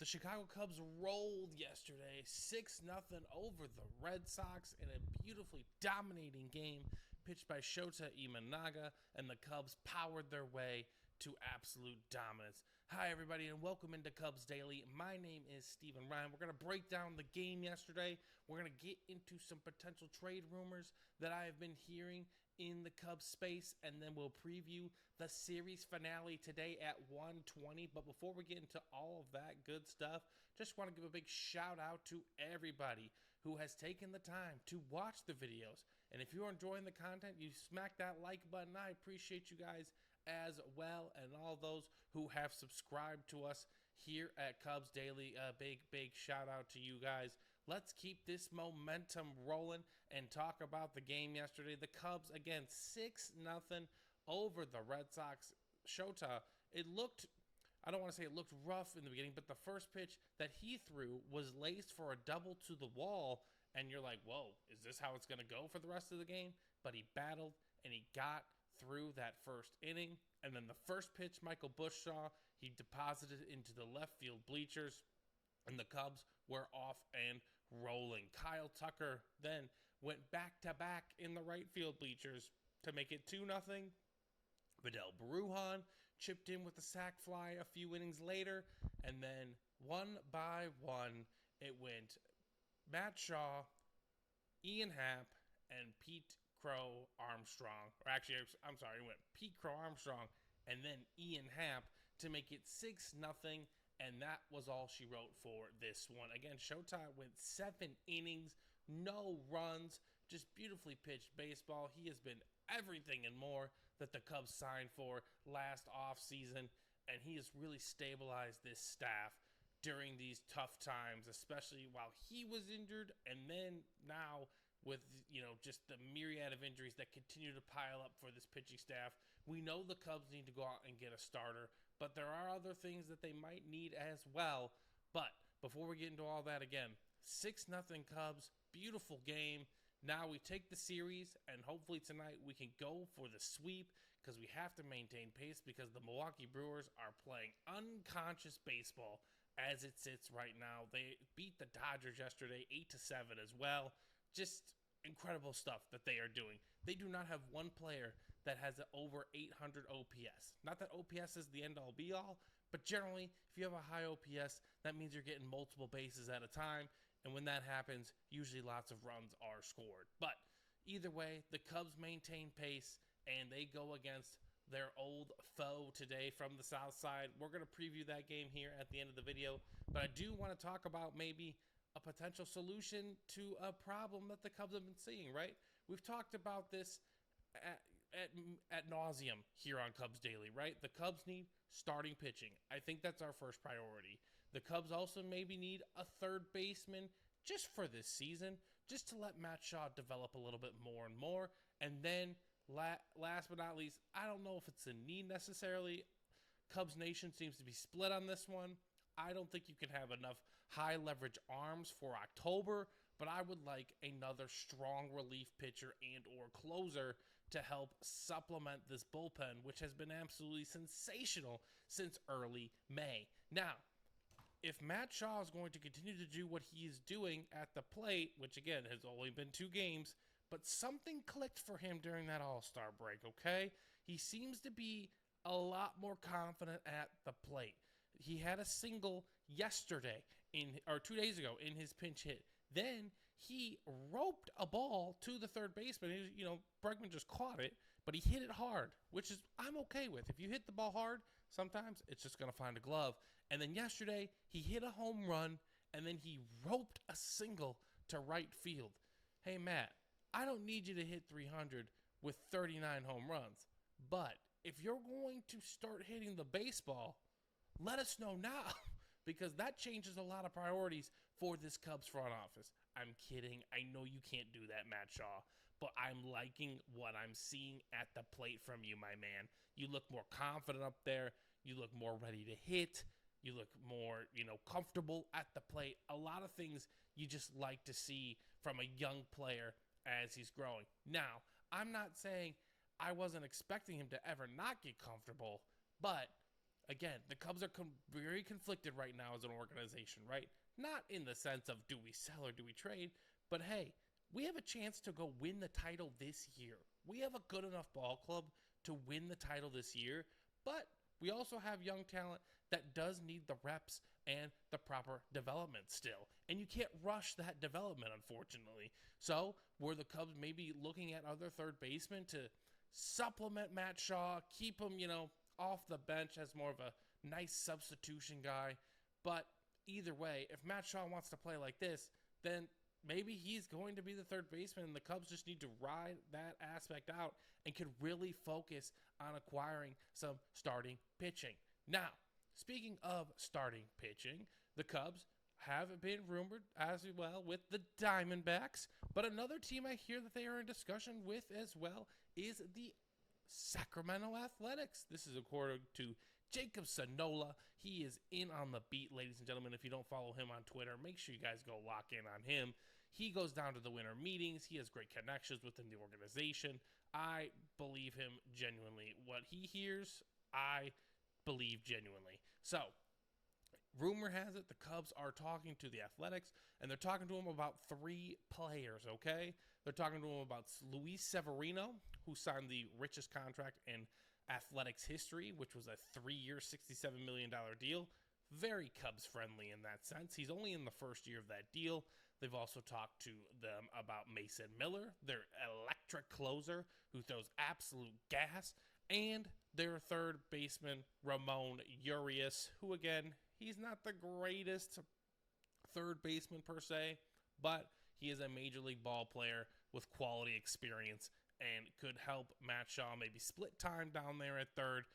Chicago Cubs rolled yesterday 6-0 over the Red Sox in a beautifully dominating game pitched by Shota Imanaga, and the Cubs powered their way to absolute dominance. Hi, everybody, and welcome into Cubs Daily. My name is Steven Ryan. We're going to break down the game yesterday. We're going to get into some potential trade rumors that I have been hearing in the Cubs space, and then we'll preview the series finale today at 1:20. But before we get into all of that good stuff, just want to give a big shout out to everybody who has taken the time to watch the videos. And if you're enjoying the content, you smack that like button. I appreciate you guys as well, and all those who have subscribed to us here at Cubs Daily. Big shout out to you guys. Let's keep this momentum rolling and talk about the game yesterday. The Cubs, again, 6-0 over the Red Sox. Shota, I don't want to say it looked rough in the beginning, but the first pitch that he threw was laced for a double to the wall, and you're like, whoa, is this how it's going to go for the rest of the game? But he battled, and he got through that first inning. And then the first pitch, Michael Buschshaw, he deposited into the left field bleachers, and the Cubs were off and rolling. Kyle Tucker then went back-to-back in the right field bleachers to make it 2-0. Vidal Brujan chipped in with a sac fly a few innings later, and then one by one, it went Matt Shaw, Ian Happ, and Pete Crow Armstrong. Or actually, I'm sorry, it went Pete Crow Armstrong and then Ian Happ to make it 6-0, and that was all she wrote for this one. Again, Showtime went 7 innings, no runs, just beautifully pitched baseball. He has been everything and more that the Cubs signed for last offseason, and he has really stabilized this staff during these tough times, especially while he was injured, and then now with, just the myriad of injuries that continue to pile up for this pitching staff. We know the Cubs need to go out and get a starter, but there are other things that they might need as well. But before we get into all that, again, 6-0 Cubs, beautiful game. Now we take the series, and hopefully tonight we can go for the sweep, because we have to maintain pace, because the Milwaukee Brewers are playing unconscious baseball as it sits right now. They beat the Dodgers yesterday 8-7 as well. Just incredible stuff that they are doing. They do not have one player that has an over 800 OPS. Not that OPS is the end-all be-all, but generally, if you have a high OPS, that means you're getting multiple bases at a time, and when that happens, usually lots of runs are scored. But either way, the Cubs maintain pace, and they go against their old foe today from the South Side. We're going to preview that game here at the end of the video, but I do want to talk about maybe a potential solution to a problem that the Cubs have been seeing, right? We've talked about this at nauseum here on Cubs Daily, right? The Cubs need starting pitching. I think that's our first priority. The Cubs also maybe need a third baseman just for this season, just to let Matt Shaw develop a little bit more and more. And then last but not least, I don't know if it's a need necessarily. Cubs Nation seems to be split on this one. I don't think you can have enough high leverage arms for October, but I would like another strong relief pitcher and or closer to help supplement this bullpen, which has been absolutely sensational since early May. Now, if Matt Shaw is going to continue to do what he is doing at the plate, which again has only been 2 games, but something clicked for him during that All-Star break, okay? He seems to be a lot more confident at the plate. He had a single yesterday, 2 days ago, in his pinch hit. Then he roped a ball to the third baseman. Bregman just caught it, but he hit it hard, which is I'm okay with. If you hit the ball hard, sometimes it's just going to find a glove. And then yesterday, he hit a home run, and then he roped a single to right field. Hey, Matt, I don't need you to hit 300 with 39 home runs, but if you're going to start hitting the baseball, let us know now, because that changes a lot of priorities for this Cubs front office. I'm kidding. I know you can't do that, Matt Shaw, but I'm liking what I'm seeing at the plate from you, my man. You look more confident up there. You look more ready to hit. You look more, comfortable at the plate. A lot of things you just like to see from a young player as he's growing. Now, I'm not saying I wasn't expecting him to ever not get comfortable, but again, the Cubs are very conflicted right now as an organization, right? Not in the sense of do we sell or do we trade, but hey, we have a chance to go win the title this year. We have a good enough ball club to win the title this year, but we also have young talent that does need the reps and the proper development still. And you can't rush that development, unfortunately. So, were the Cubs maybe looking at other third basemen to supplement Matt Shaw, keep him, off the bench as more of a nice substitution guy? But either way, if Matt Shaw wants to play like this, then maybe he's going to be the third baseman, and the Cubs just need to ride that aspect out and could really focus on acquiring some starting pitching. Now, speaking of starting pitching, the Cubs have been rumored as well with the Diamondbacks, but another team I hear that they are in discussion with as well is the Sacramento Athletics. This is according to Jacob Sonola. He is in on the beat, ladies and gentlemen. If you don't follow him on Twitter, make sure you guys go lock in on him. He goes down to the winter meetings. He has great connections within the organization. I believe him genuinely. What he hears, I believe genuinely. So, rumor has it the Cubs are talking to the Athletics, and they're talking to him about 3 players, okay? They're talking to him about Luis Severino, who signed the richest contract in Athletics history, which was a 3-year, $67 million deal. Very Cubs friendly in that sense. He's only in the first year of that deal. They've also talked to them about Mason Miller, their electric closer who throws absolute gas, and their third baseman, Ramon Urias, who again, he's not the greatest third baseman per se, but he is a major league ball player with quality experience and could help Matt Shaw maybe split time down there at third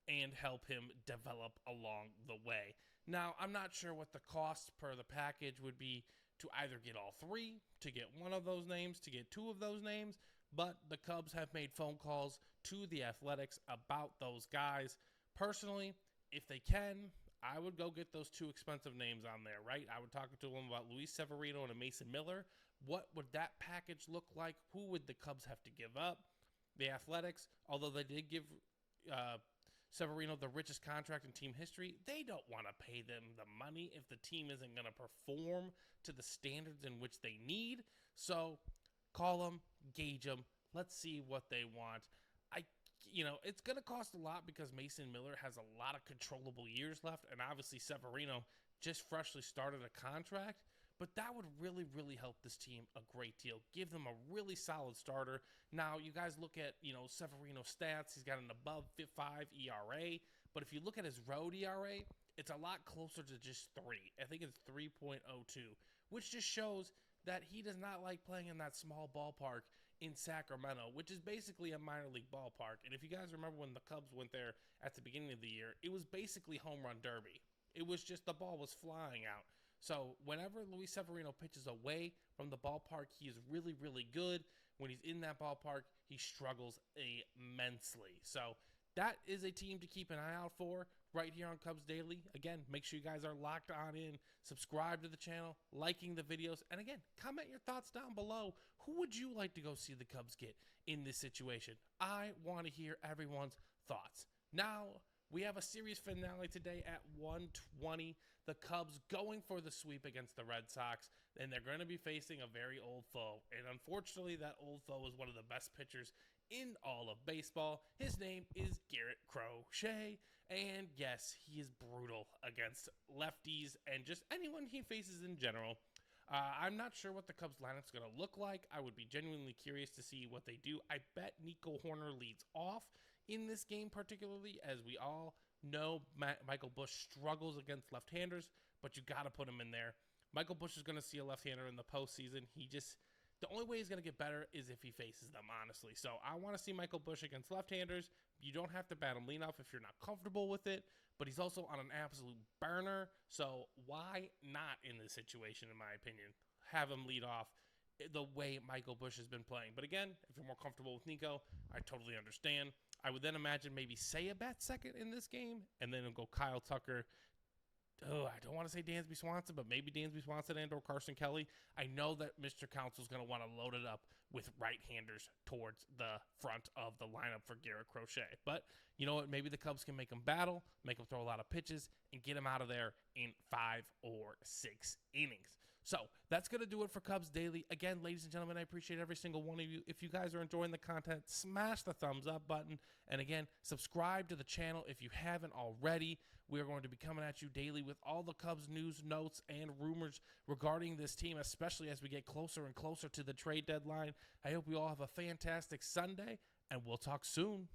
and help him develop along the way. Now, I'm not sure what the cost per the package would be to either get all 3, to get one of those names, to get 2 of those names, but the Cubs have made phone calls to the Athletics about those guys. Personally, if they can, I would go get those 2 expensive names on there, right? I would talk to them about Luis Severino and a Mason Miller. What would that package look like? Who would the Cubs have to give up? The Athletics, although they did give Severino the richest contract in team history, they don't want to pay them the money if the team isn't going to perform to the standards in which they need. So call them, gauge them. Let's see what they want. It's going to cost a lot because Mason Miller has a lot of controllable years left, and obviously Severino just freshly started a contract. But that would really, really help this team a great deal. Give them a really solid starter. Now, you guys look at, Severino's stats. He's got an above 5 ERA. But if you look at his road ERA, it's a lot closer to just 3. I think it's 3.02, which just shows that he does not like playing in that small ballpark in Sacramento, which is basically a minor league ballpark. And if you guys remember when the Cubs went there at the beginning of the year, it was basically home run derby. It was just the ball was flying out. So whenever Luis Severino pitches away from the ballpark, he is really, really good. When he's in that ballpark, he struggles immensely. So that is a team to keep an eye out for right here on Cubs Daily. Again, make sure you guys are locked on in, subscribe to the channel, liking the videos, and again, comment your thoughts down below. Who would you like to go see the Cubs get in this situation? I want to hear everyone's thoughts. Now, we have a series finale today at 1:20. The Cubs going for the sweep against the Red Sox, and they're going to be facing a very old foe. And unfortunately, that old foe is one of the best pitchers in all of baseball. His name is Garrett Crochet, and yes, he is brutal against lefties and just anyone he faces in general. I'm not sure what the Cubs lineup's going to look like. I would be genuinely curious to see what they do. I bet Nico Hoerner leads off in this game, particularly as we all know Michael Busch struggles against left-handers, but you got to put him in there. Michael Busch is going to see a left-hander in the postseason. The only way he's going to get better is if he faces them, honestly. So I want to see Michael Busch against left-handers. You don't have to bat him lead off if you're not comfortable with it, but he's also on an absolute burner. So why not in this situation, in my opinion, have him lead off the way Michael Busch has been playing? But again, if you're more comfortable with Nico, I totally understand. I would then imagine maybe Say a bat second in this game, and then it'll go Kyle Tucker, I don't want to say Dansby Swanson, but maybe Dansby Swanson and or Carson Kelly. I know that Mr. Council's going to want to load it up with right-handers towards the front of the lineup for Garrett Crochet. But you know what? Maybe the Cubs can make him battle, make him throw a lot of pitches, and get him out of there in 5 or 6 innings. So that's going to do it for Cubs Daily. Again, ladies and gentlemen, I appreciate every single one of you. If you guys are enjoying the content, smash the thumbs up button. And again, subscribe to the channel if you haven't already. We are going to be coming at you daily with all the Cubs news, notes, and rumors regarding this team, especially as we get closer and closer to the trade deadline. I hope you all have a fantastic Sunday, and we'll talk soon.